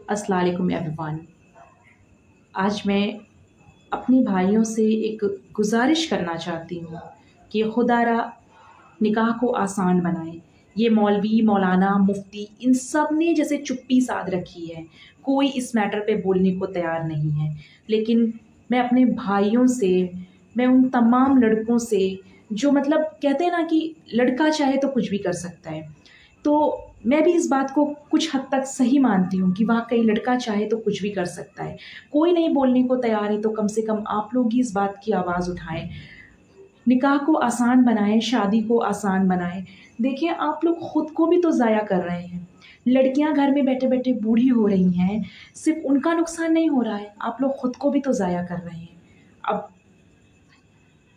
अस्सलाम वालेकुम एवरीवन। आज मैं अपने भाइयों से एक गुजारिश करना चाहती हूँ कि खुदारा निकाह को आसान बनाएं। ये मौलवी, मौलाना, मुफ्ती इन सब ने जैसे चुप्पी साध रखी है, कोई इस मैटर पे बोलने को तैयार नहीं है। लेकिन मैं अपने भाइयों से, मैं उन तमाम लड़कों से जो मतलब कहते हैं ना कि लड़का चाहे तो कुछ भी कर सकता है, तो मैं भी इस बात को कुछ हद तक सही मानती हूँ कि वाकई लड़का चाहे तो कुछ भी कर सकता है। कोई नहीं बोलने को तैयार है तो कम से कम आप लोग ही इस बात की आवाज़ उठाएं, निकाह को आसान बनाएं, शादी को आसान बनाएं। देखिए, आप लोग खुद को भी तो ज़ाया कर रहे हैं। लड़कियां घर में बैठे बैठे बूढ़ी हो रही हैं, सिर्फ उनका नुकसान नहीं हो रहा है, आप लोग खुद को भी तो ज़ाया कर रहे हैं। अब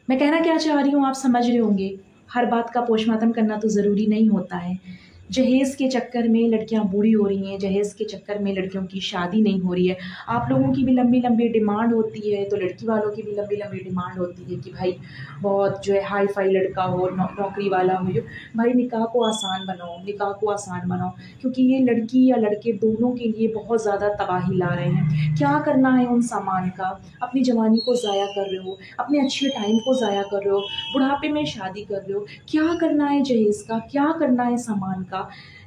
मैं कहना क्या चाह रही हूँ आप समझ रहे होंगे। हर बात का पोस्टमार्टम करना तो ज़रूरी नहीं होता है। जहेज़ के चक्कर में लड़कियां बूढ़ी हो रही हैं, जहेज़ के चक्कर में लड़कियों की शादी नहीं हो रही है। आप लोगों की भी लंबी लंबी डिमांड होती है, तो लड़की वालों की भी लंबी लंबी डिमांड होती है कि भाई बहुत जो है हाई फाई लड़का हो, नौकरी वाला हो। भाई निकाह को आसान बनाओ, निकाह को आसान बनाओ, क्योंकि ये लड़की या लड़के दोनों के लिए बहुत ज़्यादा तबाही ला रहे हैं। क्या करना है उन सामान का? अपनी जवानी को ज़ाया कर रहे हो, अपने अच्छे टाइम को ज़ाया कर रहे हो, बुढ़ापे में शादी कर रहे हो। क्या करना है जहेज़ का, क्या करना है सामान का?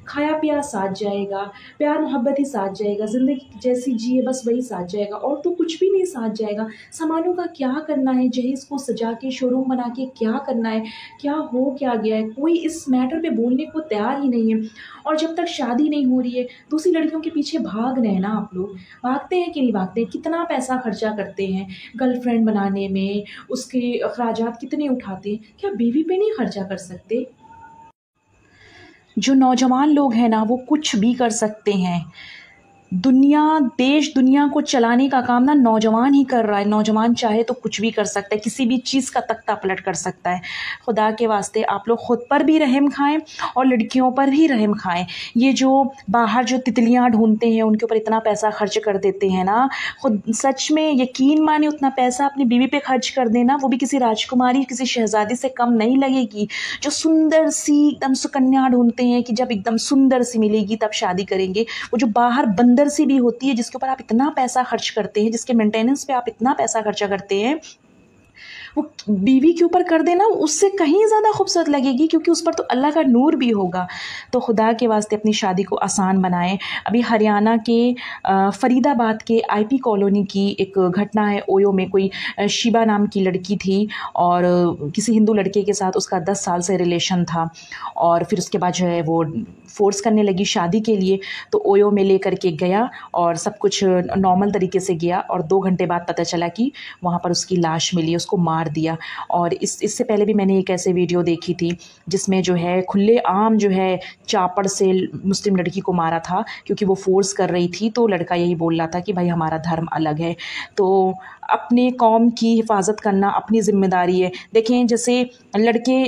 खाया पिया साथ जाएगा, प्यार मोहब्बत ही साथ जाएगा, ज़िंदगी जैसी जिए बस वही साथ जाएगा, और तो कुछ भी नहीं साथ जाएगा। सामानों का क्या करना है? जहेज़ को सजा के शोरूम बना के क्या करना है? क्या हो क्या गया है? कोई इस मैटर पे बोलने को तैयार ही नहीं है। और जब तक शादी नहीं हो रही है, दूसरी लड़कियों के पीछे भाग रहे हैं ना आप लोग। भागते हैं कि नहीं भागते? कितना पैसा खर्चा करते हैं गर्लफ्रेंड बनाने में, उसके अखराजात कितने उठाते हैं। क्या बीवी पे नहीं खर्चा कर सकते? जो नौजवान लोग हैं ना, वो कुछ भी कर सकते हैं। दुनिया, देश दुनिया को चलाने का काम ना नौजवान ही कर रहा है। नौजवान चाहे तो कुछ भी कर सकता है, किसी भी चीज़ का तख्ता पलट कर सकता है। खुदा के वास्ते आप लोग खुद पर भी रहम खाएं और लड़कियों पर भी रहम खाएं। ये जो बाहर जो तितलियां ढूंढते हैं उनके ऊपर इतना पैसा खर्च कर देते हैं ना, खुद सच में यकीन माने उतना पैसा अपनी बीवी पे खर्च कर देना, वो भी किसी राजकुमारी, किसी शहजादी से कम नहीं लगेगी। जो सुंदर सी एकदम सुकन्या ढूंढते हैं कि जब एकदम सुंदर सी मिलेगी तब शादी करेंगे, वो जो बाहर बंदर सी भी होती है जिसके ऊपर आप इतना पैसा खर्च करते हैं, जिसके मेंटेनेंस पे आप इतना पैसा खर्चा करते हैं, वो बीवी के ऊपर कर देना उससे कहीं ज़्यादा खूबसूरत लगेगी, क्योंकि उस पर तो अल्लाह का नूर भी होगा। तो खुदा के वास्ते अपनी शादी को आसान बनाएं। अभी हरियाणा के फरीदाबाद के आईपी कॉलोनी की एक घटना है। ओयो में कोई शिबा नाम की लड़की थी और किसी हिंदू लड़के के साथ उसका 10 साल से रिलेशन था, और फिर उसके बाद जो है वो फोर्स करने लगी शादी के लिए। तो ओयो में ले करके गया और सब कुछ नॉर्मल तरीके से गया, और 2 घंटे बाद पता चला कि वहाँ पर उसकी लाश मिली, उसको मार दिया। और इससे पहले भी मैंने एक ऐसे वीडियो देखी थी जिसमें जो है खुले आम जो है चापड़ से मुस्लिम लड़की को मारा था, क्योंकि वो फोर्स कर रही थी। तो लड़का यही बोल रहा था कि भाई हमारा धर्म अलग है। तो अपने कौम की हिफाजत करना अपनी जिम्मेदारी है। देखें, जैसे लड़के